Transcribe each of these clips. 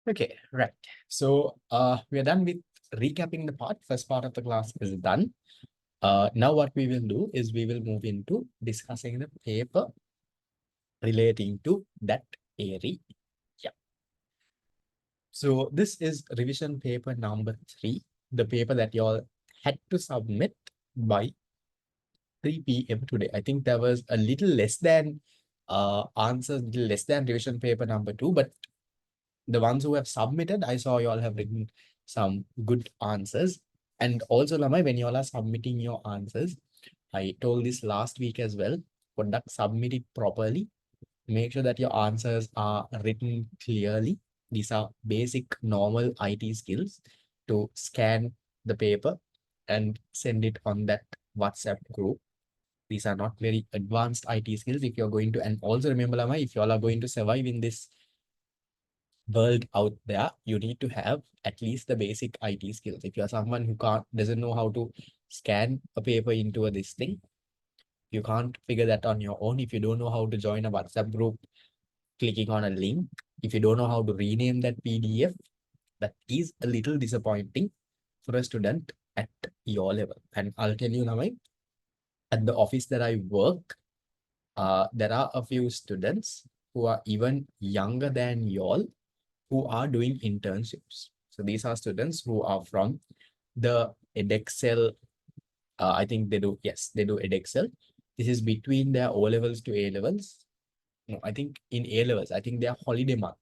Okay, right. So we are done with recapping the part. First part of the class is done. Now what we will do is we will move into discussing the paper relating to that area. Yeah. So this is revision paper number 3, the paper that you all had to submit by 3 p.m. today. I think there was a little less than answers, little less than revision paper number 2, but the ones who have submitted, I saw you all have written some good answers. And also, Lamai, when you all are submitting your answers, I told this last week as well, conduct submit it properly. Make sure that your answers are written clearly. These are basic normal IT skills to scan the paper and send it on that WhatsApp group. These are not very advanced IT skills if you're going to, and also remember, Lama, if you all are going to survive in this world out there, you need to have at least the basic IT skills. If you're someone who doesn't know how to scan a paper into this thing, you can't figure that on your own. If you don't know how to join a WhatsApp group, clicking on a link, if you don't know how to rename that PDF, that is a little disappointing for a student at your level. And I'll tell you now, at the office that I work, there are a few students who are even younger than y'all who are doing internships. So these are students who are from the Edexcel. I think they do, yes, they do Edexcel. This is between their O levels to A levels. No, I think in A levels, I think their holiday month.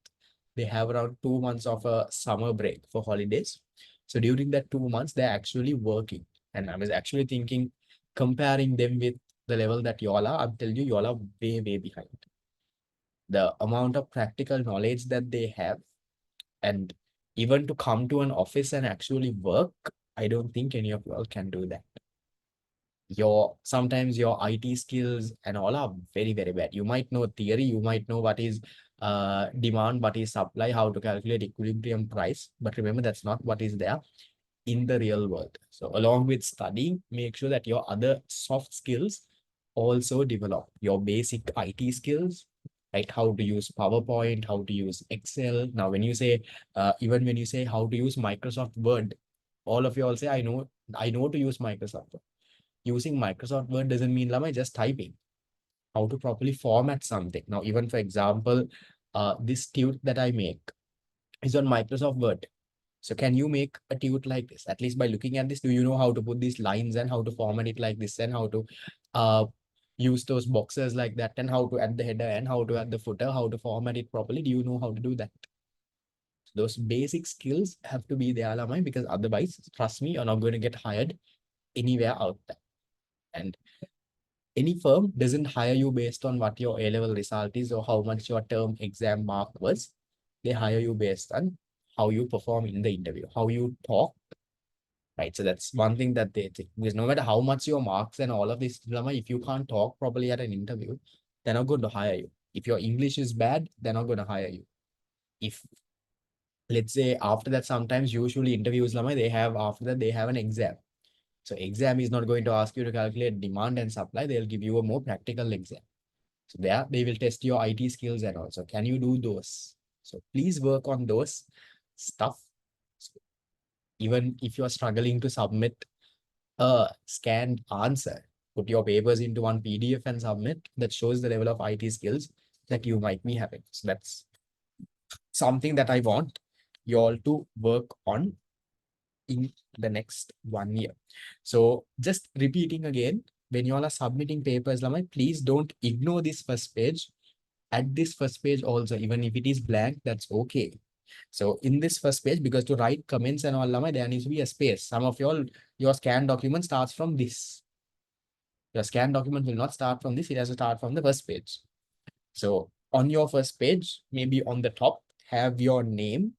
They have around 2 months of a summer break for holidays. So during that 2 months, they're actually working. And I was actually thinking, comparing them with the level that y'all are, I'm telling you, y'all are way, way behind. The amount of practical knowledge that they have, and even to come to an office and actually work, I don't think any of y'all can do that. Sometimes your IT skills and all are very, very bad. You might know theory, you might know what is demand, what is supply, how to calculate equilibrium price, but remember that's not what is there in the real world. So along with studying, make sure that your other soft skills also develop. Your basic IT skills, right? How to use PowerPoint, how to use Excel. Now, when you say, even when you say how to use Microsoft Word, all of you all say, I know to use Microsoft Word. Using Microsoft Word doesn't mean Lama just typing. How to properly format something. Now, even for example, this tute that I make is on Microsoft Word. So can you make a tute like this? At least by looking at this, do you know how to put these lines and how to format it like this and how to uh, use those boxes like that and how to add the header and how to add the footer, how to format it properly? Do you know how to do that? Those basic skills have to be there, Lamai, because otherwise, trust me, you're not going to get hired anywhere out there. And any firm doesn't hire you based on what your A-level result is or how much your term exam mark was. They hire you based on how you perform in the interview, how you talk, right? So that's one thing that they think. Because no matter how much your marks and all of this diploma, if you can't talk properly at an interview, they're not going to hire you. If your English is bad, they're not going to hire you. If let's say after that, sometimes usually interviews, Lama, they have after that, they have an exam. So exam is not going to ask you to calculate demand and supply. They'll give you a more practical exam. So there they will test your IT skills and also can you do those? So please work on those stuff. So even if you're struggling to submit a scanned answer, put your papers into one PDF and submit. That shows the level of IT skills that you might be having. So that's something that I want you all to work on in the next 1 year. So just repeating again, when you all are submitting papers, Lamai, please don't ignore this first page. At this first page also, even if it is blank, that's okay. So in this first page, because to write comments and all, Lamai, there needs to be a space. Some of your scan document starts from this. Your scan document will not start from this. It has to start from the first page. So on your first page, maybe on the top, have your name,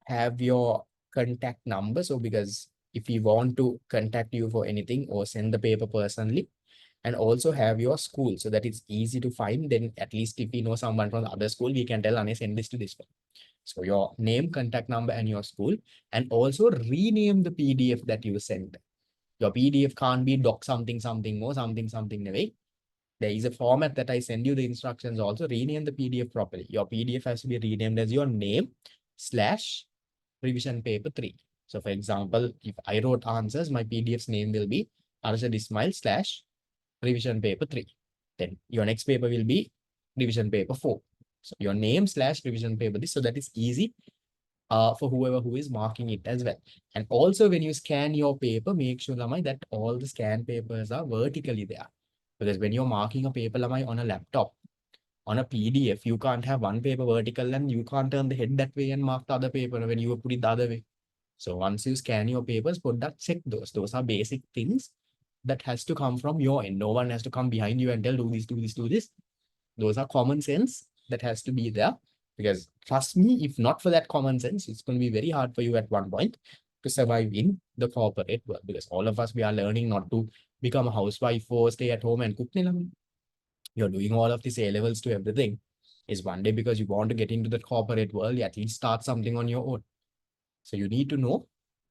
have your contact number. So because if we want to contact you for anything or send the paper personally, and also have your school so that it's easy to find, then at least if we know someone from the other school, we can tell Ane, send this to this one. So your name, contact number, and your school, and also rename the PDF that you send. Your PDF can't be doc something something or something something away. There is a format that I send you the instructions also. Rename the PDF properly. Your PDF has to be renamed as your name slash revision paper 3. So for example, if I wrote answers, my PDF's name will be Arshad Ismail slash revision paper 3. Then your next paper will be revision paper 4. So your name slash revision paper this, so that is easy for whoever who is marking it as well. And also when you scan your paper, make sure Lamai, that all the scan papers are vertically there. Because when you're marking a paper Lamai on a laptop, on a PDF, you can't have one paper vertical and you can't turn the head that way and mark the other paper when you put it the other way. So once you scan your papers, put that, check those. Those are basic things that has to come from your end. No one has to come behind you and tell, do this, do this, do this. Those are common sense that has to be there. Because trust me, if not for that common sense, it's going to be very hard for you at one point to survive in the corporate world. Because all of us, we are learning not to become a housewife or stay at home and cook. You're doing all of these A levels to everything. Is one day because you want to get into the corporate world, you at least start something on your own. So you need to know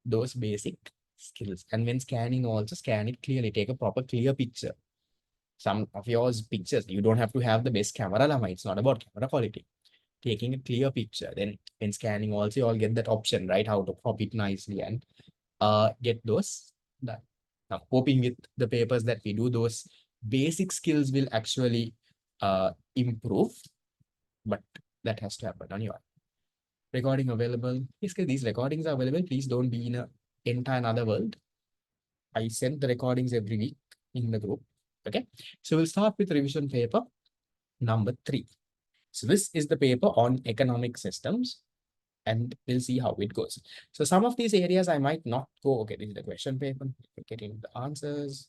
those basic skills. And when scanning, also scan it clearly. Take a proper clear picture. Some of yours pictures, you don't have to have the best camera, Lama. It's not about camera quality. Taking a clear picture. Then when scanning, also you'll get that option, right? How to crop it nicely and get those done. Now, hoping with the papers that we do, those basic skills will actually improve, but that has to happen on your recording available. Yes, these recordings are available. Please don't be in a entire another world. I send the recordings every week in the group. Okay, so we'll start with revision paper number 3. So this is the paper on economic systems, and we'll see how it goes. So some of these areas I might not go. Okay, this is the question paper. Getting the answers.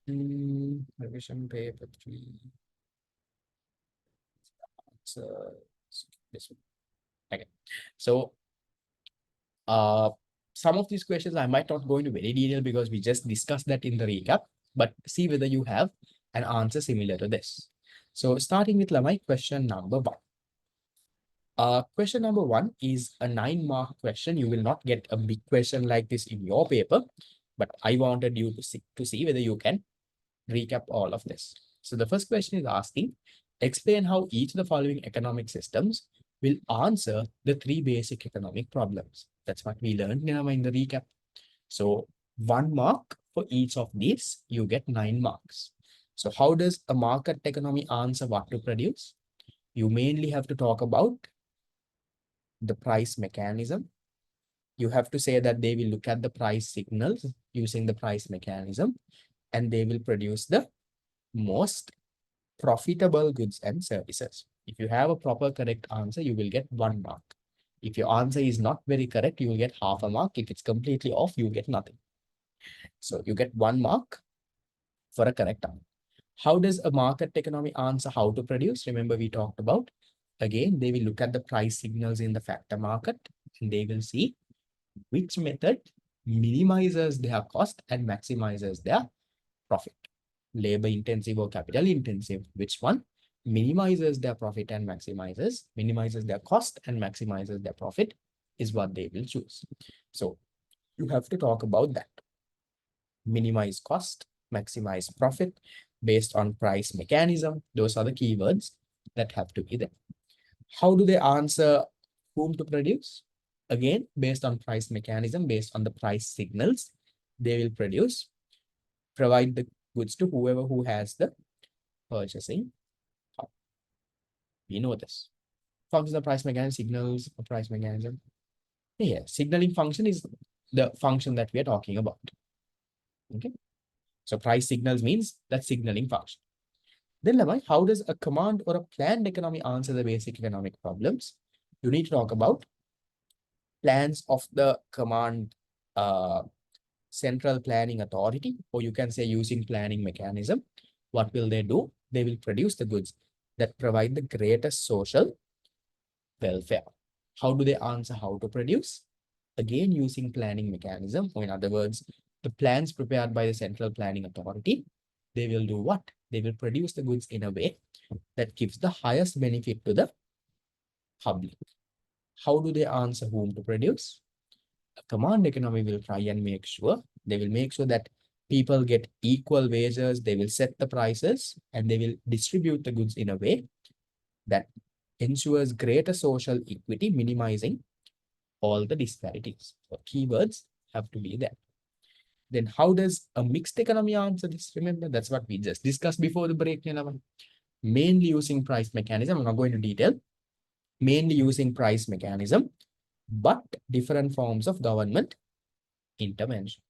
Revision paper 3. So this one. Okay. So some of these questions I might not go into very detail because we just discussed that in the recap, but see whether you have an answer similar to this. So starting with Lamai, question number 1. Question number 1 is a 9-mark question. You will not get a big question like this in your paper, but I wanted you to see whether you can recap all of this. So the first question is asking, explain how each of the following economic systems will answer the 3 basic economic problems. That's what we learned in the recap. So 1 mark for each of these, you get 9 marks. So how does a market economy answer what to produce? You mainly have to talk about the price mechanism. You have to say that they will look at the price signals using the price mechanism, and they will produce the most profitable goods and services. If you have a proper correct answer, you will get 1 mark. If your answer is not very correct, you will get half a mark. If it's completely off, you get nothing. So you get 1 mark for a correct answer. How does a market economy answer how to produce? Remember, we talked about, again, they will look at the price signals in the factor market, and they will see which method minimizes their cost and maximizes their profit. Labor intensive or capital intensive, which one minimizes their profit and minimizes their cost and maximizes their profit is what they will choose. So you have to talk about that. Minimize cost, maximize profit based on price mechanism. Those are the keywords that have to be there. How do they answer whom to produce? Again, based on price mechanism, based on the price signals, they will provide the goods to whoever who has the purchasing power. We know this. Functions of price mechanism, signals of price mechanism. Yeah, signaling function is the function that we are talking about. Okay. So price signals means that signaling function. Then Lamai, how does a command or a planned economy answer the basic economic problems? You need to talk about plans of the command central planning authority, or you can say using planning mechanism. What will they do? They will produce the goods that provide the greatest social welfare. How do they answer how to produce? Again, using planning mechanism, or in other words, the plans prepared by the central planning authority, they will do what? They will produce the goods in a way that gives the highest benefit to the public. How do they answer whom to produce? A command economy will try and make sure, they will make sure that people get equal wages, they will set the prices, and they will distribute the goods in a way that ensures greater social equity, minimizing all the disparities. So keywords have to be there. Then how does a mixed economy answer this? Remember, that's what we just discussed before the break. Mainly using price mechanism. I'm not going to detail. Mainly using price mechanism, but different forms of government intervention.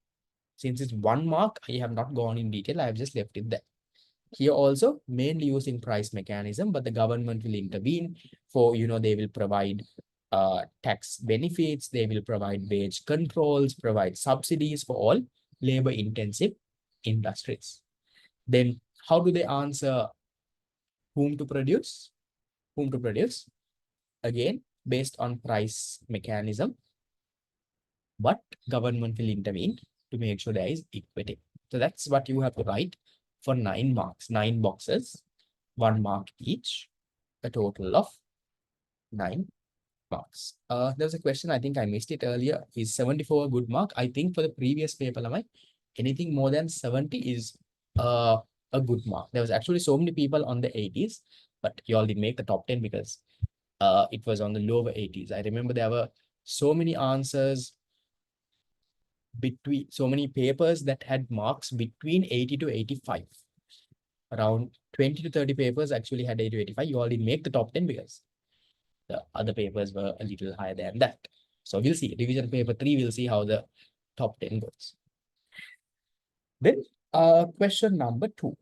Since it's 1 mark, I have not gone in detail. I have just left it there. Here also, mainly using price mechanism, but the government will intervene for, they will provide tax benefits, they will provide wage controls, provide subsidies for all labor intensive industries. Then how do they answer whom to produce? Whom to produce? Again, based on price mechanism, but government will intervene to make sure there is equity. So that's what you have to write for 9 marks, 9 boxes, 1 mark each, a total of 9 marks. There was a question, I think I missed it earlier. Is 74 a good mark? I think for the previous paper, anything more than 70 is a good mark. There was actually so many people on the 80s, but you all didn't make the top 10 because it was on the lower 80s. I remember there were so many answers between so many papers that had marks between 80 to 85. Around 20 to 30 papers actually had 80 to 85. You all didn't make the top 10 because the other papers were a little higher than that. So we'll see. Revision paper 3, we'll see how the top 10 goes. Then question number 2.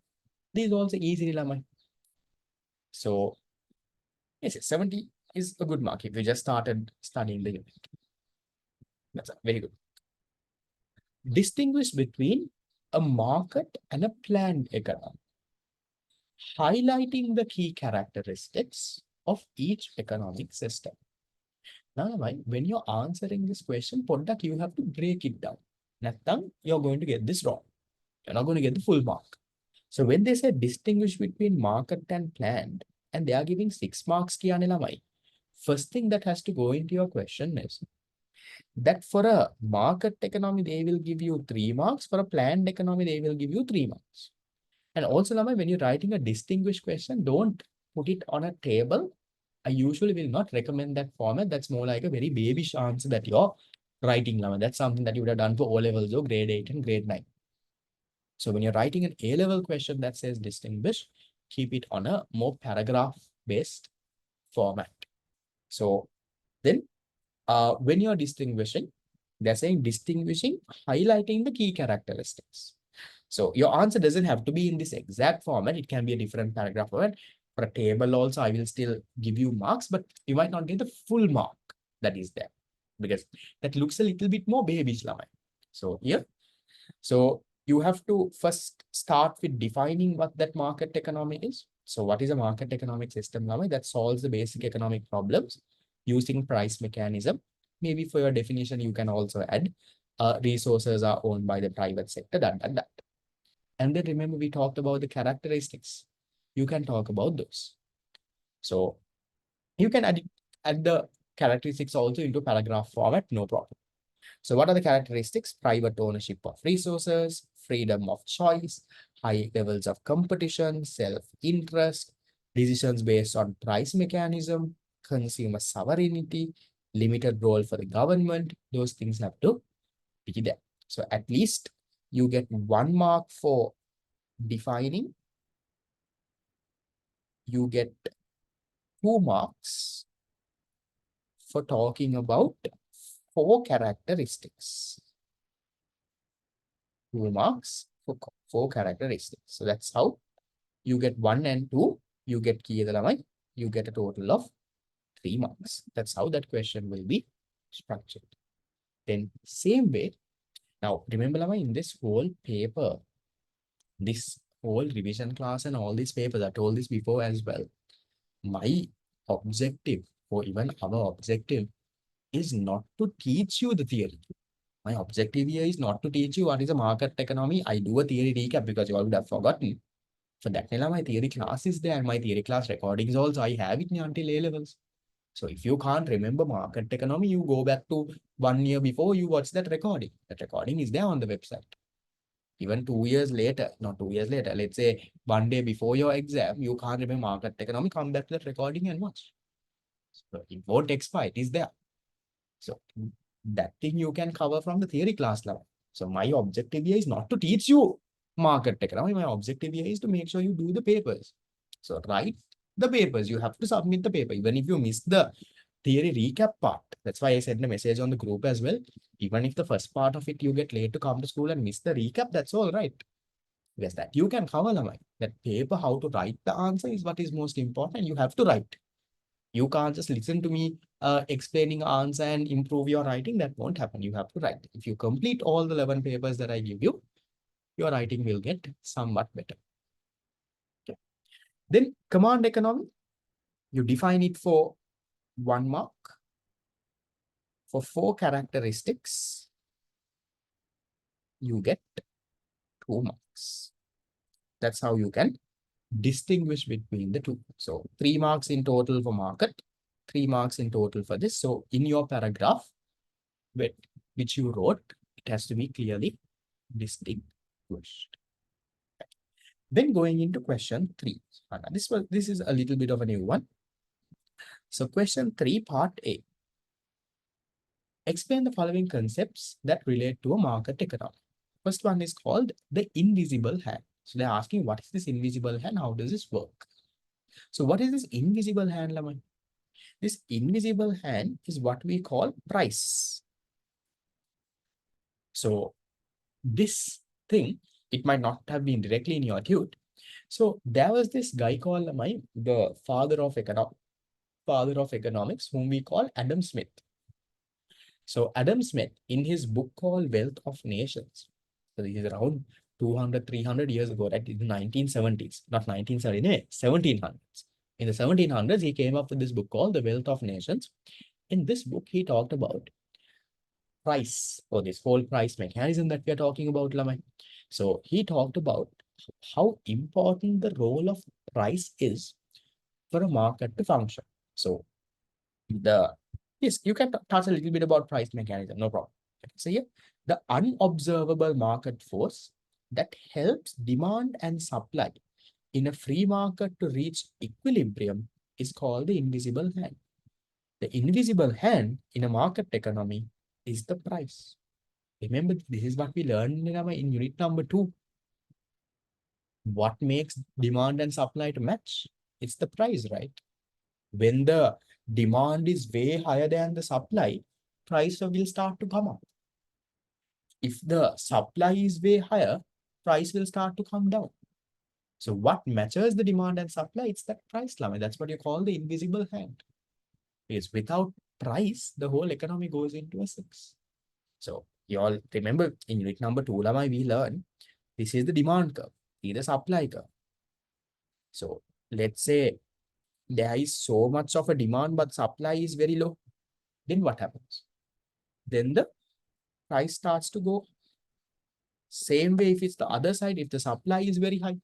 This is also easy, Lamai. So yes, 70 is a good mark if you just started studying the unit. That's very good. Distinguish between a market and a planned economy, highlighting the key characteristics of each economic system. Now, when you're answering this question, you have to break it down. Nathang, you're going to get this wrong. You're not going to get the full mark. So when they say distinguish between market and planned, and they are giving 6 marks, first thing that has to go into your question is that for a market economy, they will give you 3 marks. For a planned economy, they will give you 3 marks. And also, when you're writing a distinguished question, don't put it on a table. I usually will not recommend that format. That's more like a very babyish answer that you're writing. That's something that you would have done for O-levels or grade 8 and grade 9. So when you're writing an A-level question that says distinguish, keep it on a more paragraph-based format. So then when you're distinguishing, they're saying distinguishing, highlighting the key characteristics. So your answer doesn't have to be in this exact format. It can be a different paragraph format. For a table also, I will still give you marks, but you might not get the full mark that is there because that looks a little bit more babyish. So here, so you have to first start with defining what that market economy is. So what is a market economic system that solves the basic economic problems using price mechanism? Maybe for your definition, you can also add resources are owned by the private sector, that. And then remember, we talked about the characteristics. You can talk about those. So you can add the characteristics also into paragraph format, no problem. So what are the characteristics? Private ownership of resources, freedom of choice, high levels of competition, self-interest, decisions based on price mechanism, consumer sovereignty, limited role for the government. Those things have to be there. So at least you get 1 mark for defining. You get 2 marks for talking about 4 characteristics. 2 marks for 4 characteristics. So that's how you get 1 and 2. You get you get a total of 3 marks. That's how that question will be structured. Then same way. Now remember, in this whole paper, this whole revision class and all these papers, I told this before as well. My objective, or even our objective, is not to teach you the theory. My objective here is not to teach you what is a market economy. I do a theory recap because you all would have forgotten. For that, my theory class is there. My theory class recordings also, I have it until A-levels. So if you can't remember market economy, you go back to 1 year before you watch that recording. That recording is there on the website. Even 2 years later, not 2 years later, let's say one day before your exam, you can't remember market economy, come back to that recording and watch. So it won't expire, it is there. So that thing you can cover from the theory class level. So my objective here is not to teach you market economy. My objective here is to make sure you do the papers. So write the papers. You have to submit the paper. Even if you miss the theory recap part. That's why I sent a message on the group as well. Even if the first part of it you get late to come to school and miss the recap, that's all right. Yes, that you can cover, Lamai. That paper, how to write the answer is what is most important. You have to write. You can't just listen to me explaining answer and improve your writing. That won't happen. You have to write. If you complete all the 11 papers that I give you, your writing will get somewhat better. Okay. Then command economy, you define it for 1 mark. For 4 characteristics, you get 2 marks. That's how you can distinguish between the two. So 3 marks in total for market, 3 marks in total for this. So in your paragraph, which you wrote, it has to be clearly distinguished. Then going into question 3. This is a little bit of a new one. So question 3, part A. Explain the following concepts that relate to a market economy. First one is called the invisible hand. So they're asking, what is this invisible hand? How does this work? So what is this invisible hand, Lamai? This invisible hand is what we call price. So this thing, it might not have been directly in your tute. So there was this guy called Lamai, the father of economics, whom we call Adam Smith. So Adam Smith, in his book called Wealth of Nations, so this is around 200, 300 years ago, right? In the 1970s, not 1970, 1700s. In the 1700s, he came up with this book called The Wealth of Nations. In this book, he talked about price, or this whole price mechanism that we are talking about, Lamai. So he talked about how important the role of price is for a market to function. So yes, you can touch a little bit about price mechanism, no problem. So here, the unobservable market force that helps demand and supply in a free market to reach equilibrium is called the invisible hand. The invisible hand in a market economy is the price. Remember, this is what we learned in unit number 2. What makes demand and supply to match? It's the price, right? When the demand is way higher than the supply, price will start to come up. If the supply is way higher, price will start to come down. So what matches the demand and supply? It's that price line. That's what you call the invisible hand. Because without price, the whole economy goes into a 6. So you all remember in unit number 2, we learned this is the demand curve, this is the supply curve. So let's say there is so much of a demand, but supply is very low. Then what happens? Then the price starts to go. Same way, if it's the other side, if the supply is very high,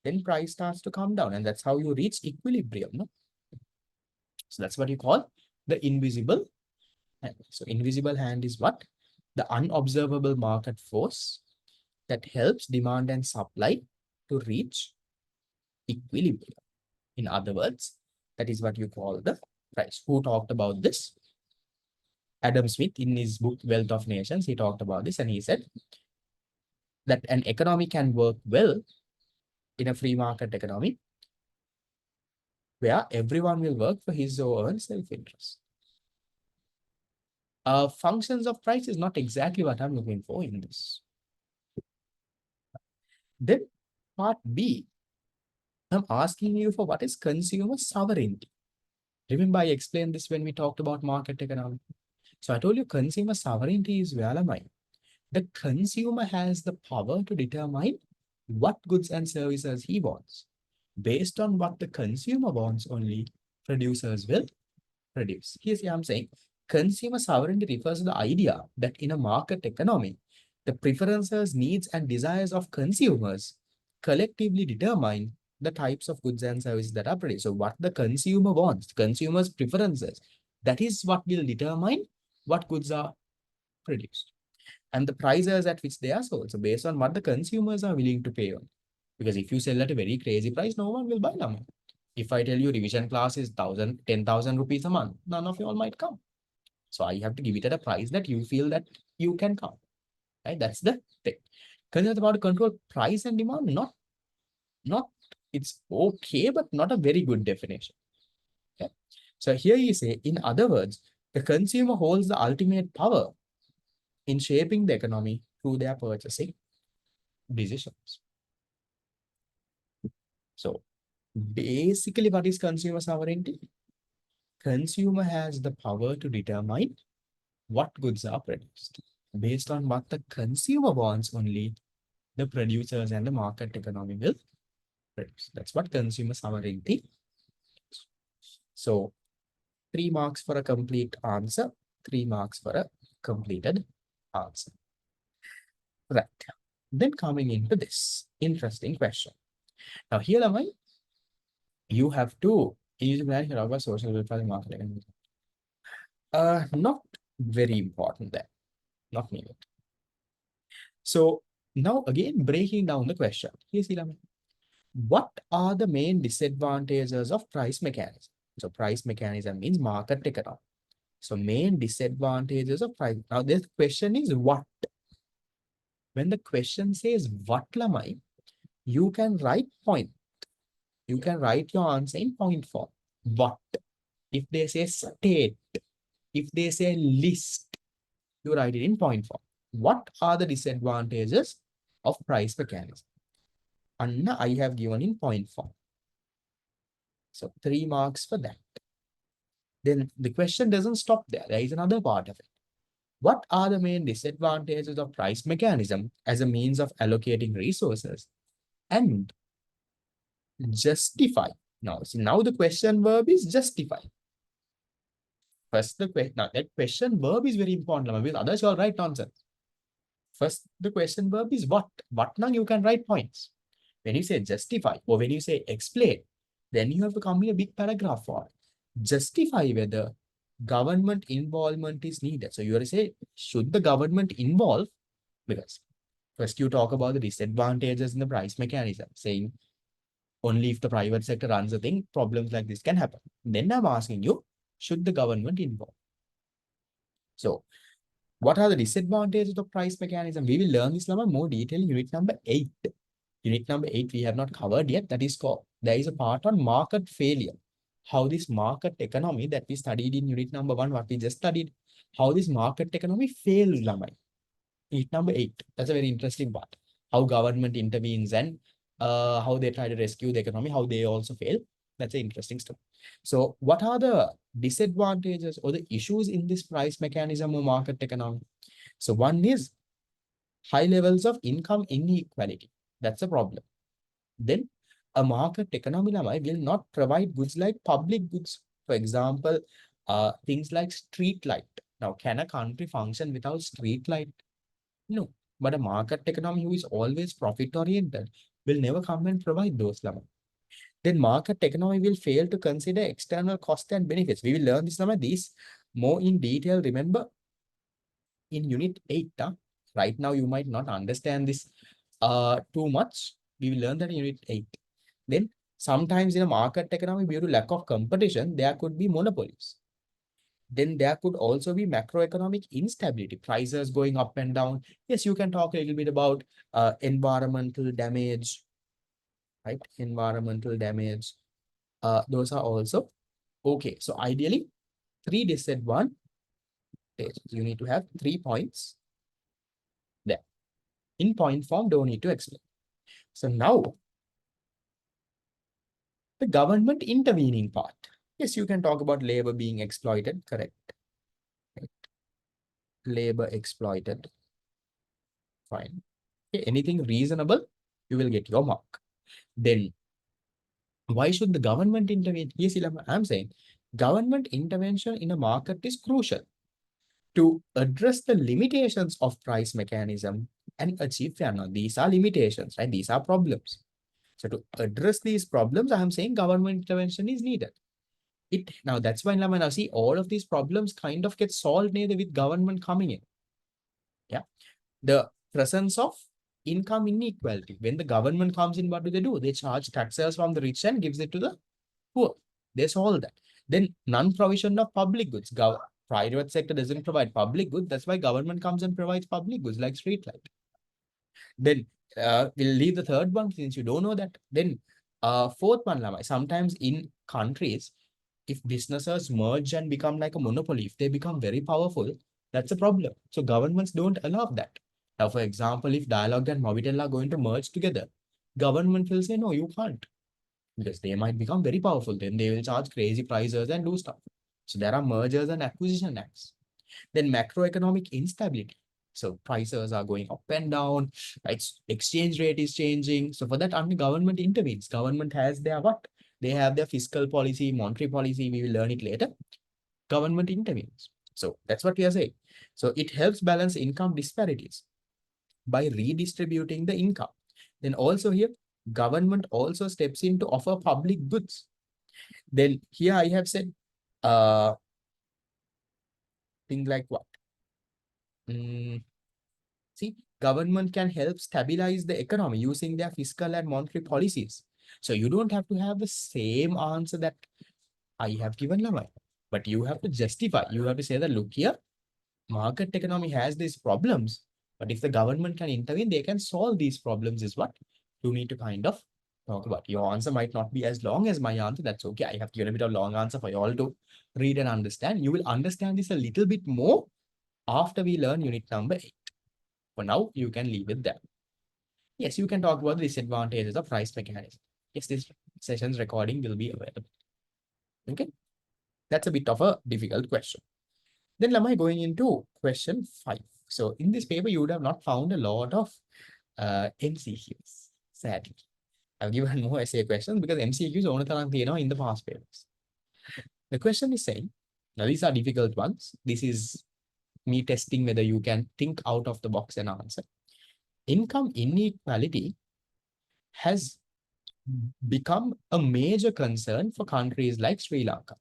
then price starts to come down. And that's how you reach equilibrium. No? So that's what you call the invisible hand. So invisible hand is what? The unobservable market force that helps demand and supply to reach equilibrium. In other words, that is what you call the price. Who talked about this? Adam Smith, in his book Wealth of Nations, he talked about this and he said that an economy can work well in a free market economy where everyone will work for his or her self-interest. Functions of price is not exactly what I'm looking for in this. Then part B, I'm asking you for what is consumer sovereignty. Remember, I explained this when we talked about market economy. So I told you consumer sovereignty is where am I? The consumer has the power to determine what goods and services he wants. Based on what the consumer wants only, producers will produce. Here's what I'm saying. Consumer sovereignty refers to the idea that in a market economy, the preferences, needs, and desires of consumers collectively determine the types of goods and services that are produced. So what the consumer wants, consumers' preferences, that is what will determine what goods are produced. and the prices at which they are sold. So based on what the consumers are willing to pay on. Because if you sell at a very crazy price, no one will buy them. If I tell you revision class is 10,000 rupees a month, none of you all might come. So I have to give it at a price that you feel that you can come. Right? That's the thing. Because it's about to control price and demand, not it's okay, but not a very good definition. Okay? So here you say, in other words, the consumer holds the ultimate power in shaping the economy through their purchasing decisions. So basically, what is consumer sovereignty? Consumer has the power to determine what goods are produced. Based on what the consumer wants only, the producers and the market economy will produce. That's what consumer sovereignty is. So 3 marks for a complete answer, 3 marks for a completed answer. Right. Then coming into this interesting question. Now here, Lamai, you have to use about social welfare and marketing. Not very important there, not needed. So now again, breaking down the question. Here's Lamai. What are the main disadvantages of price mechanism? So price mechanism means market economy. So main disadvantages of price. Now this question is what? When the question says what, Lamai, you can write point. You can write your answer in point form. What? If they say state, if they say list, you write it in point form. What are the disadvantages of price mechanism? And I have given in point form. So 3 marks for that. Then the question doesn't stop there. There is another part of it. What are the main disadvantages of price mechanism as a means of allocating resources and justify? Now, see, now the question verb is justify. First, the question, now that question verb is very important. Because others all write nonsense. First, the question verb is what? What now you can write points. When you say justify or when you say explain, then you have to come in a big paragraph for it. Justify whether government involvement is needed. So you have to say, should the government involve? Because first you talk about the disadvantages in the price mechanism, saying only if the private sector runs a thing, problems like this can happen. Then I'm asking you, should the government involve? So what are the disadvantages of price mechanism? We will learn this in more detail in unit number 8. Unit number 8 we have not covered yet. That is called, there is a part on market failure. How this market economy that we studied in unit number 1, what we just studied, how this market economy fails, Lamai. Unit number 8. That's a very interesting part. How government intervenes and how they try to rescue the economy, how they also fail. That's an interesting stuff. So what are the disadvantages or the issues in this price mechanism or market economy? So one is high levels of income inequality. That's a problem. Then a market economy will not provide goods like public goods. For example, things like street light. Now, can a country function without street light? No. But a market economy who is always profit oriented will never come and provide those. Then market economy will fail to consider external cost and benefits. We will learn these more in detail. Remember, in unit 8, right now you might not understand this too much. We will learn that in unit 8. Then sometimes in a market economy, due to lack of competition, there could be monopolies. Then there could also be macroeconomic instability, prices going up and down. Yes, you can talk a little bit about environmental damage, right? Environmental damage. Those are also okay. So ideally, 3 disadvantages. You need to have 3 points there. In point form, don't need to explain. So now, the government intervening part. Yes, you can talk about labor being exploited, correct. Right. Labor exploited, fine. Okay, anything reasonable, you will get your mark. Then, why should the government intervene? Yes, I'm saying, government intervention in a market is crucial to address the limitations of price mechanism and achieve fairness. These are limitations, right? These are problems. So to address these problems, I am saying government intervention is needed. Now that's why now see all of these problems kind of get solved with government coming in. Yeah. The presence of income inequality. When the government comes in, what do? They charge taxes from the rich and gives it to the poor. They solve that. Then non-provision of public goods. Private sector doesn't provide public goods. That's why government comes and provides public goods like street light. Then we'll leave the third one since you don't know that. Then fourth one, Lama. Sometimes in countries, if businesses merge and become like a monopoly, if they become very powerful, that's a problem. So governments don't allow that. Now, for example, if Dialog and Mobitel are going to merge together, government will say, no, you can't. Because they might become very powerful. Then they will charge crazy prices and do stuff. So there are mergers and acquisition acts. Then macroeconomic instability. So prices are going up and down, right? Exchange rate is changing. So for that, only government intervenes. Government has their what? They have their fiscal policy, monetary policy. We will learn it later. Government intervenes. So that's what we are saying. So it helps balance income disparities by redistributing the income. Then also here, government also steps in to offer public goods. Then here I have said things like what? See, government can help stabilize the economy using their fiscal and monetary policies. So you don't have to have the same answer that I have given, Lamai, but you have to justify. You have to say that, look here, market economy has these problems, but if the government can intervene, they can solve these problems is what you need to kind of talk about. Your answer might not be as long as my answer. That's okay. I have given a bit of long answer for you all to read and understand. You will understand this a little bit more after we learn unit number 8. For now, you can leave it there. Yes, you can talk about the disadvantages of price mechanism. Yes, this session's recording will be available. Okay, that's a bit of a difficult question. Then Lamai going into question 5. So in this paper, you would have not found a lot of MCQs, sadly. I've given more essay questions because MCQs only in the past papers. The question is saying, now these are difficult ones. This is me testing whether you can think out of the box and answer. Income inequality has become a major concern for countries like Sri Lanka.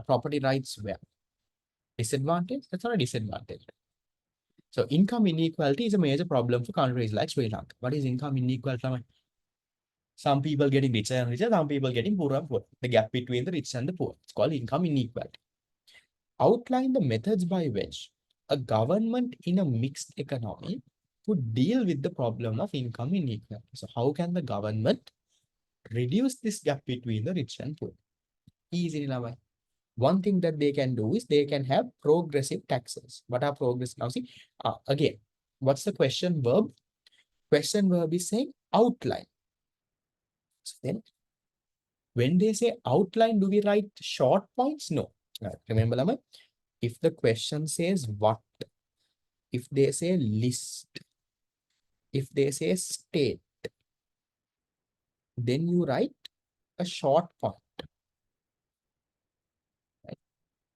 Property rights were disadvantage. That's not a disadvantage. So income inequality is a major problem for countries like Sri Lanka. What is income inequality? Some people getting richer and richer, some people getting poorer and poorer. The gap between the rich and the poor. It's called income inequality. Outline the methods by which a government in a mixed economy would deal with the problem of income inequality. So how can the government reduce this gap between the rich and poor? Easy enough. One thing that they can do is they can have progressive taxes. What are progressive? Now see, again, what's the question verb? Question verb is saying outline. So then, when they say outline, do we write short points? No. Remember, Lama, if the question says what, if they say list, if they say state, then you write a short point. Right?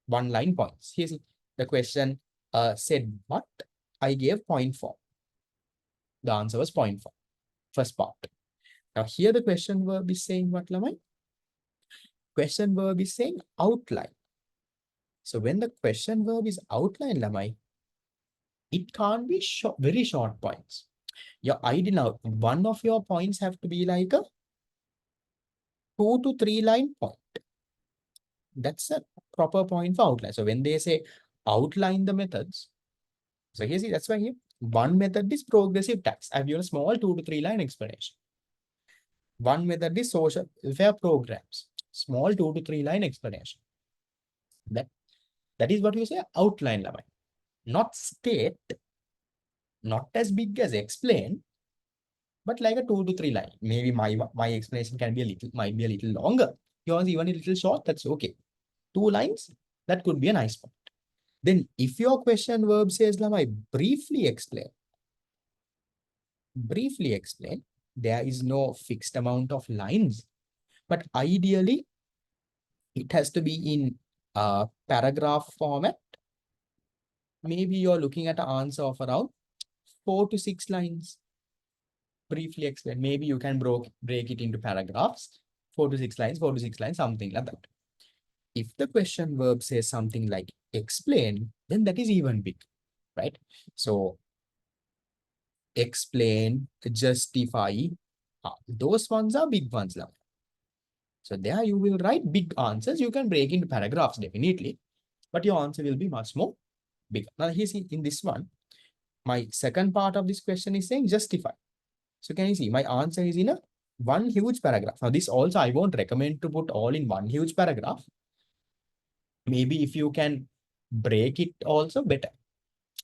One line points. Here's the question said what? I gave point form. The answer was point form. First part. Now here the question verb is saying what, Lamai? Question verb is saying outline. So when the question verb is outline, Lamai, it can't be very short points. Your idea now, one of your points have to be like a 2 to 3 line point. That's a proper point for outline. So when they say outline the methods, so here see, that's why here one method is progressive tax. I've given a small 2 to 3 line explanation. One method is social welfare programs. Small 2 to 3 line explanation. That is what you say outline, Lamai. Not state, not as big as explain, but like a 2 to 3 line. Maybe my explanation can be might be a little longer. Yours even a little short, that's okay. 2 lines, that could be a nice point. Then if your question verb says, Lamai, briefly explain, there is no fixed amount of lines, but ideally it has to be in paragraph format. Maybe you're looking at an answer of around 4 to 6 lines. Briefly explain. Maybe you can break it into paragraphs, 4 to 6 lines, something like that. if the question verb says something like explain, then that is even big, right? So explain, justify, those ones are big ones. Now. So there you will write big answers. You can break into paragraphs definitely, but your answer will be much more bigger. Now here see in this one, my second part of this question is saying justify. So can you see my answer is in a one huge paragraph. Now this also I won't recommend to put all in one huge paragraph. Maybe if you can break it also better.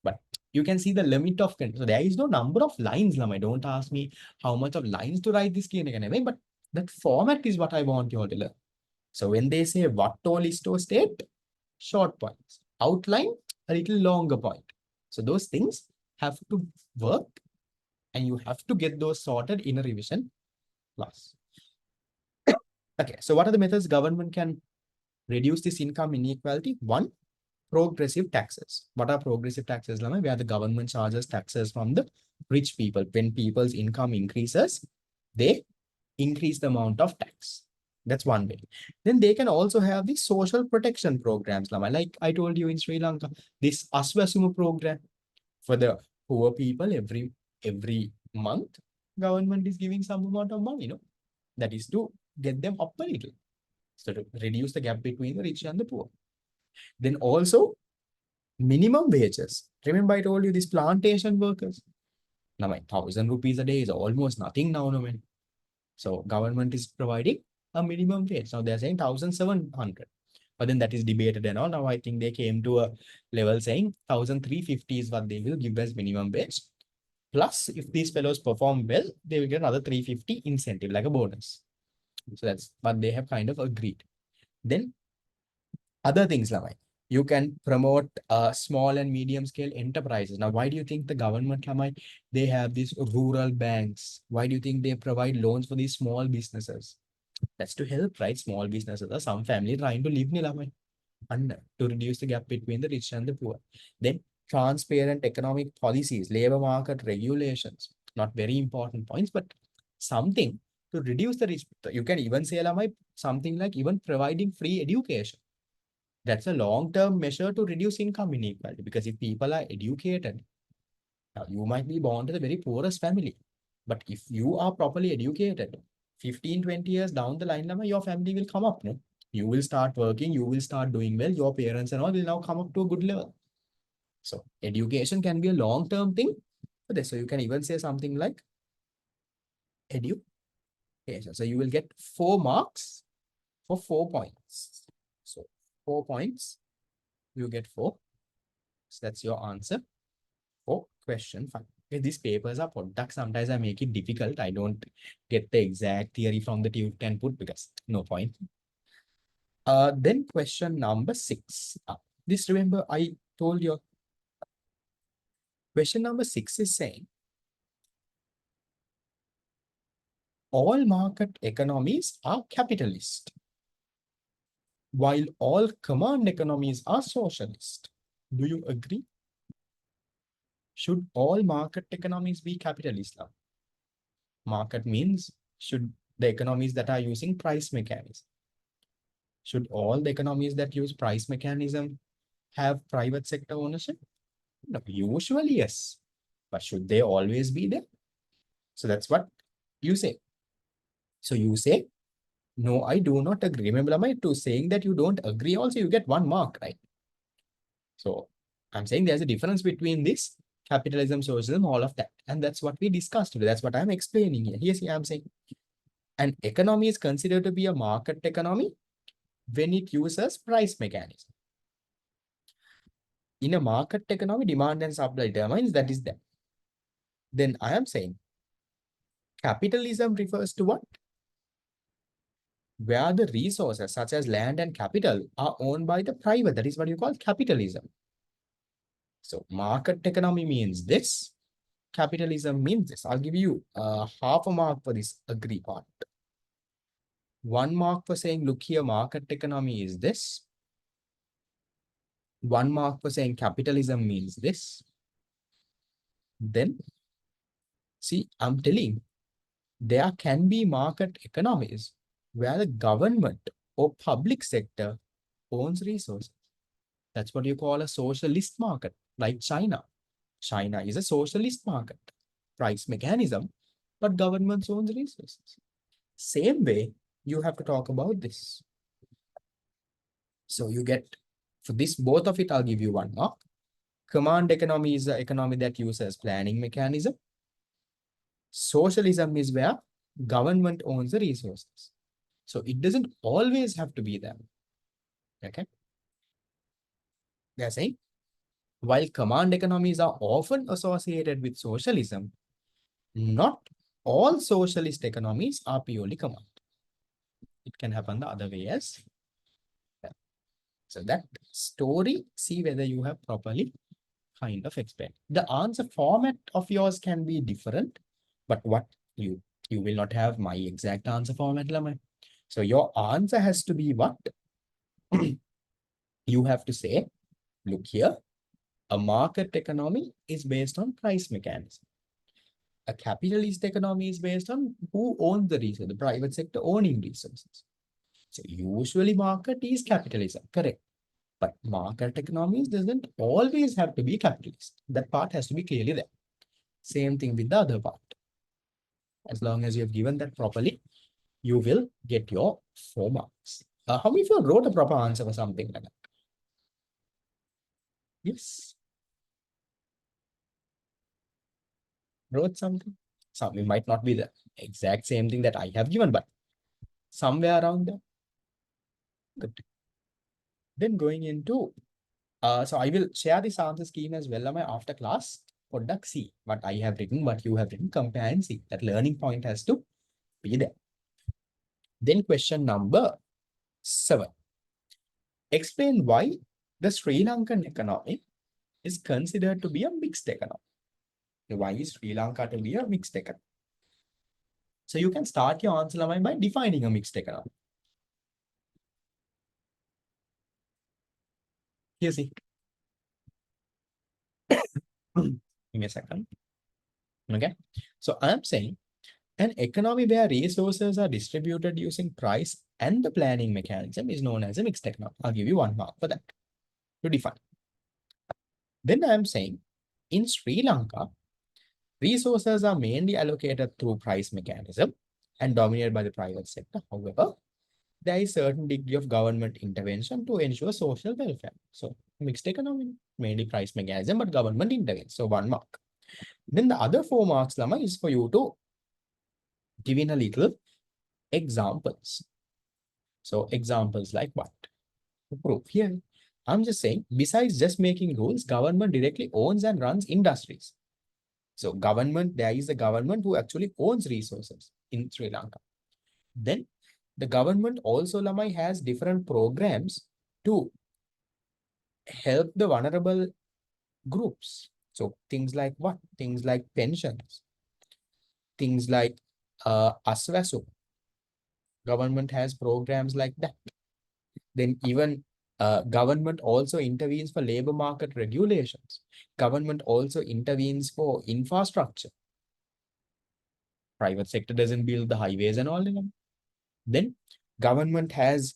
But you can see the limit of content. So there is no number of lines, Lamai. Don't ask me how much of lines to write this key again. But that format is what I want you all to learn. So when they say what all is to state, short points. Outline, a little longer point. So those things have to work and you have to get those sorted in a revision class. Okay, so what are the methods government can reduce this income inequality? One, progressive taxes. What are progressive taxes, Lama? Where the government charges taxes from the rich people. When people's income increases, they increase the amount of tax. That's one way. Then they can also have the social protection programs, Lama. Like I told you in Sri Lanka, this Aswasuma program for the poor people every month, government is giving some amount of money, that is to get them up a little. So to reduce the gap between the rich and the poor. Then also minimum wages. Remember, I told you these plantation workers. Now, my 1,000 rupees a day is almost nothing now, no man. So government is providing a minimum wage. Now they're saying 1,700. But then that is debated and all. Now I think they came to a level saying 1,350 is what they will give as minimum wage. Plus, if these fellows perform well, they will get another 350 incentive, like a bonus. So that's what they have kind of agreed. Then other things like you can promote small and medium scale enterprises. Now, why do you think the government, Lamai, they have these rural banks? Why do you think they provide loans for these small businesses? That's to help, right? Small businesses or some family trying to live in Lamai and to reduce the gap between the rich and the poor. Then transparent economic policies, labor market regulations, not very important points, but something to reduce the rich. You can even say, Lamai, something like even providing free education. That's a long-term measure to reduce income inequality because if people are educated, now you might be born to the very poorest family. But if you are properly educated, 15, 20 years down the line, your family will come up. No? You will start working, you will start doing well, your parents and all will now come up to a good level. So education can be a long-term thing for this. So you can even say something like education. So you will get 4 marks for 4 points. So 4 points, you get 4. So that's your answer for question 5. Okay, these papers are product. Sometimes I make it difficult. I don't get the exact theory from the tutor can put because no point. Then question number 6. This remember I told you. Question number 6 is saying all market economies are capitalist, while all command economies are socialist. Do you agree? Should all market economies be capitalist now? Market means should the economies that are using price mechanism. Should all the economies that use price mechanism have private sector ownership? No, usually yes. But should they always be there? So that's what you say. So you say, no, I do not agree. Remember, Lamai, to saying that you don't agree also, you get 1 mark, right? So I'm saying there's a difference between this capitalism, socialism, all of that. And that's what we discussed today. That's what I'm explaining here. Yes, I'm saying an economy is considered to be a market economy when it uses price mechanism. In a market economy, demand and supply determines that is that. Then I am saying capitalism refers to what? Where the resources such as land and capital are owned by the private. That is what you call capitalism. So market economy means this. Capitalism means this. I'll give you half a mark for this agree part. 1 mark for saying, look here, market economy is this. 1 mark for saying capitalism means this. Then, see, I'm telling there can be market economies where the government or public sector owns resources. That's what you call a socialist market, like China. China is a socialist market, price mechanism, but governments own resources. Same way, you have to talk about this. So you get, for this, both of it, I'll give you 1 mark. Command economy is the economy that uses planning mechanism. Socialism is where government owns the resources. So it doesn't always have to be there. Okay. They're saying, while command economies are often associated with socialism, not all socialist economies are purely command. It can happen the other way as well. So that story, see whether you have properly kind of explained. The answer format of yours can be different, but what you will not have my exact answer format, Lamai. So your answer has to be what? You have to say, look here, a market economy is based on price mechanism. A capitalist economy is based on who owns the resource, the private sector owning resources. So usually market is capitalism, correct? But market economies doesn't always have to be capitalist. That part has to be clearly there. Same thing with the other part. As long as you have given that properly, you will get your 4 marks. How many of you wrote a proper answer for something like that? Yes. Wrote something. Some, it might not be the exact same thing that I have given, but somewhere around there. Good. Then going into, so I will share this answer scheme as well after class. Product C, what I have written, what you have written, compare and see. That learning point has to be there. Then question number 7. Explain why the Sri Lankan economy is considered to be a mixed economy. Why is Sri Lanka to be a mixed economy? So you can start your answer by defining a mixed economy. Here, see. Give me a second. Okay. So I'm saying an economy where resources are distributed using price and the planning mechanism is known as a mixed economy. I'll give you 1 mark for that to define. Then I'm saying in Sri Lanka, resources are mainly allocated through price mechanism and dominated by the private sector. However, there is certain degree of government intervention to ensure social welfare. So mixed economy, mainly price mechanism, but government intervenes. So 1 mark. Then the other 4 marks, Lama, is for you to give in a little examples. So examples like what? Proof here. I'm just saying, besides just making rules, government directly owns and runs industries. So government, there is a government who actually owns resources in Sri Lanka. Then the government also, Lamai, has different programs to help the vulnerable groups. So things like what? Things like pensions, things like Aswasu. Government has programs like that. Then even government also intervenes for labor market regulations. Government also intervenes for infrastructure. Private sector doesn't build the highways and all. Then government has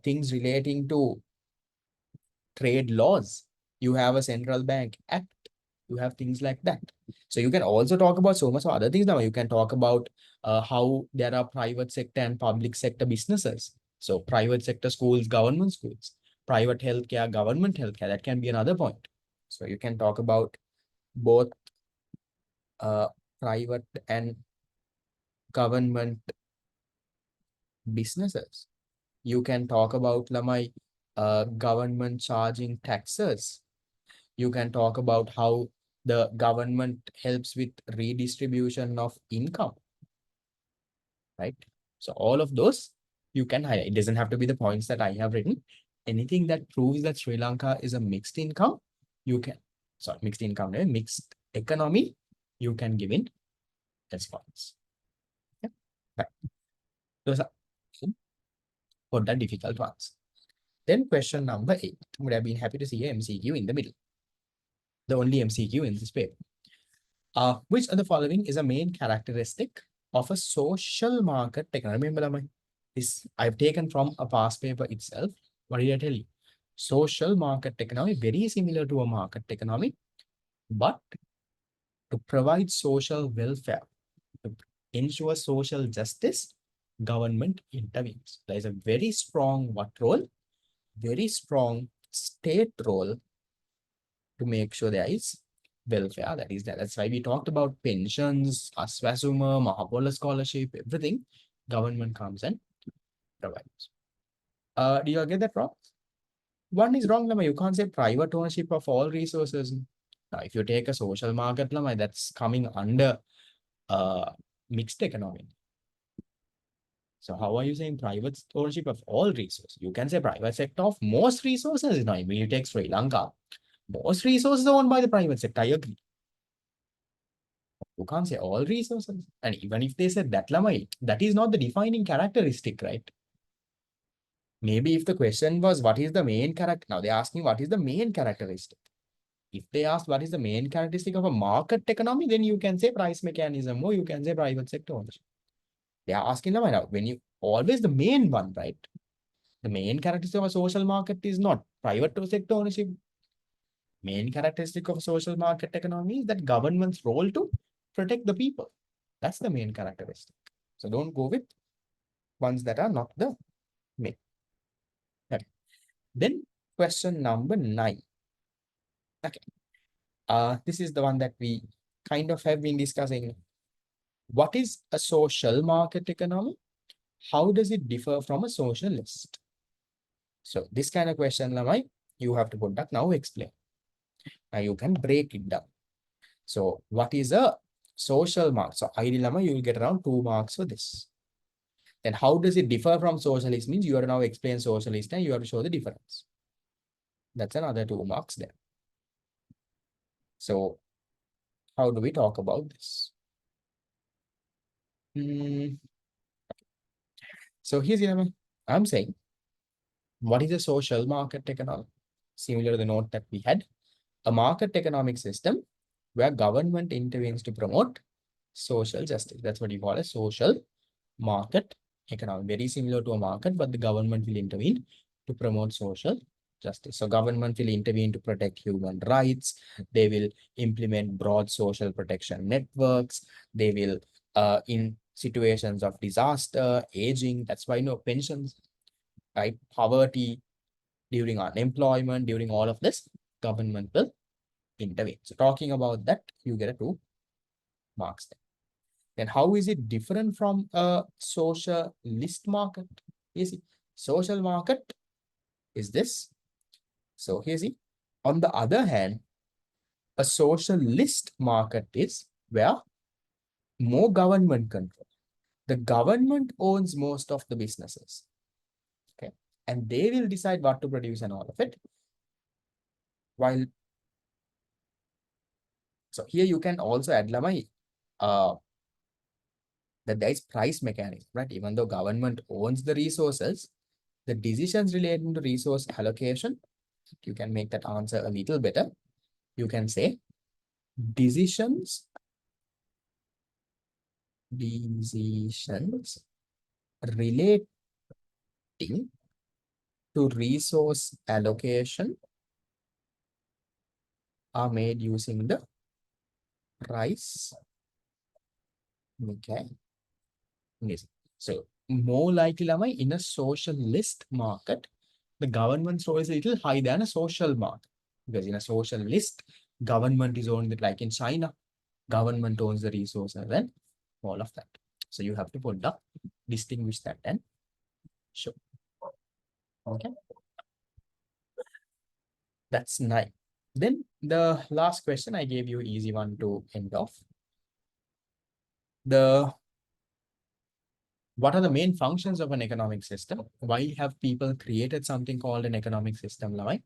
things relating to trade laws. You have a central bank act. You have things like that. So you can also talk about so much of other things now. You can talk about how there are private sector and public sector businesses. So private sector schools, government schools, private healthcare, government healthcare. That can be another point. So you can talk about both private and government businesses. You can talk about Lamai government charging taxes. You can talk about how the government helps with redistribution of income, right? So all of those you can highlight. It doesn't have to be the points that I have written. Anything that proves that Sri Lanka is a mixed income, you can, sorry, mixed income, mixed economy, you can give in as points. Yeah. Right. Those are for the difficult ones. Then question number 8. Would have been happy to see a MCQ in the middle. The only MCQ in this paper. Which of the following is a main characteristic of a social market economy? Remember, this I've taken from a past paper itself. What did I tell you? social market economy, very similar to a market economy, but to provide social welfare, to ensure social justice, government intervenes. There is a very strong what role? Very strong state role to make sure there is welfare. That is that. That's why we talked about pensions, Aswasuma, Mahapola scholarship, everything. Government comes and provides. Do you get that wrong? One is wrong, Lama. You can't say private ownership of all resources. Now, if you take a social market, Lama, that's coming under mixed economy. So how are you saying private ownership of all resources? You can say private sector of most resources. Now, when you take Sri Lanka, most resources are owned by the private sector. I agree. You can't say all resources. And even if they said that, Lama, that is not the defining characteristic, right? Maybe if the question was, what is the main character? Now they're asking, what is the main characteristic? If they ask, what is the main characteristic of a market economy, then you can say price mechanism or you can say private sector ownership. They are asking them now, when you always the main one, right? The main characteristic of a social market is not private sector ownership. Main characteristic of a social market economy is that government's role to protect the people. That's the main characteristic. So don't go with ones that are not the main. Okay. Then question number 9. Okay. This is the one that we kind of have been discussing. What is a social market economy? How does it differ from a socialist? So this kind of question, Lamai, you have to put that now explain. Now you can break it down. So what is a social market? So ideally, Lamai, you will get around 2 marks for this. Then how does it differ from socialist? Means you are now explain socialist and you have to show the difference. That's another 2 marks there. So how do we talk about this? So here's the I'm saying, what is a social market economy? Similar to the note that we had, a market economic system where government intervenes to promote social justice. That's what you call a social market economy. Very similar to a market, but the government will intervene to promote social justice. So government will intervene to protect human rights. They will implement broad social protection networks. They will, in situations of disaster, aging, that's why pensions, right? Poverty, during unemployment, during all of this, government will intervene. So talking about that, you get a 2 marks there. Then how is it different from a socialist market? You see, social market is this. So here see, on the other hand, a socialist market is where more government control. The government owns most of the businesses. Okay. And they will decide what to produce and all of it. While so here you can also add Lamai, that there is price mechanism, right? Even though government owns the resources, the decisions relating to resource allocation, you can make that answer a little better. You can say decisions relating to resource allocation are made using the price mechanism. So more likely, in a socialist market, the government's role is a little higher than a social market. Because in a socialist, government is owned it, like in China, government owns the resources and all of that. So you have to put the distinguish that and show. Okay. That's 9. Then the last question I gave you easy one to end off. What are the main functions of an economic system? Why have people created something called an economic system? Like,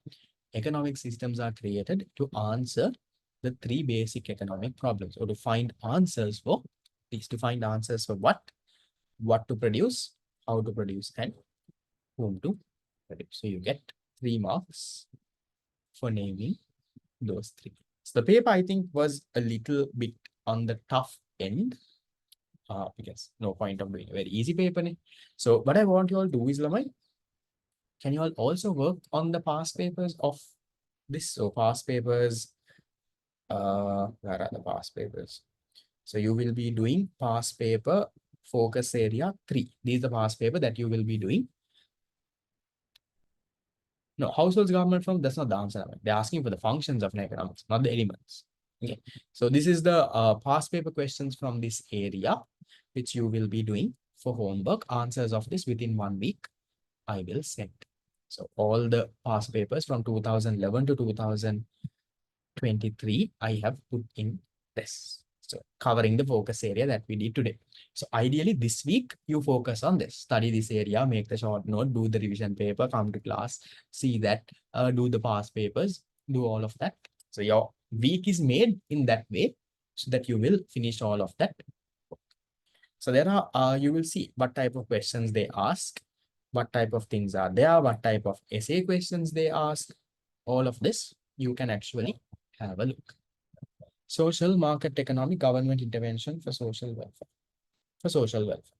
economic systems are created to answer the 3 basic economic problems, or to find answers for these, to find answers for what to produce, how to produce, and whom to produce. So you get 3 marks for naming those 3. So the paper, I think, was a little bit on the tough end. Because no point of doing a very easy paper. So what I want you all to do is, Lamai, Can you all also work on the past papers of this? So past papers, where are the past papers? So you will be doing past paper focus area 3. These are the past paper that you will be doing. No, households, government firm, that's not the answer. They're asking for the functions of economics, not the elements. Okay, so this is the past paper questions from this area, which you will be doing for homework. Answers of this within 1 week, I will send. So all the past papers from 2011 to 2023, I have put in this. So covering the focus area that we did today. So ideally this week you focus on this, study this area, make the short note, do the revision paper, come to class, see that, do the past papers, do all of that. So your week is made in that way so that you will finish all of that. So there are, you will see what type of questions they ask, what type of things are there, what type of essay questions they ask, all of this you can actually have a look. Social market economy, government intervention for social welfare. For social welfare.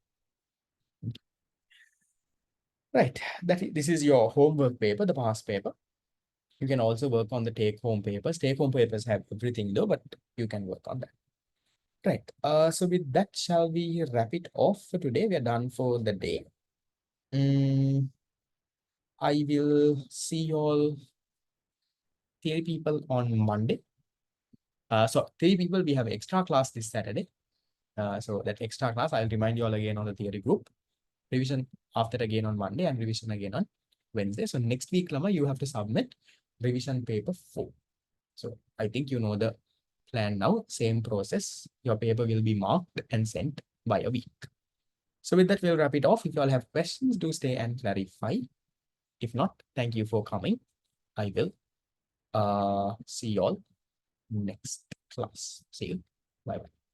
Right. This is your homework paper, the past paper. You can also work on the take-home papers. Take-home papers have everything though, but you can work on that. Right. So with that, shall we wrap it off for today? We are done for the day. I will see you all 3 people on Monday. So 3 people, we have extra class this Saturday. So that extra class, I'll remind you all again on the theory group. Revision after again on Monday and revision again on Wednesday. So next week, Lama, you have to submit revision paper 4. So I think you know the plan now. Same process. Your paper will be marked and sent by a week. So with that, we'll wrap it off. If you all have questions, do stay and clarify. If not, thank you for coming. I will see you all next class. See you. Bye bye.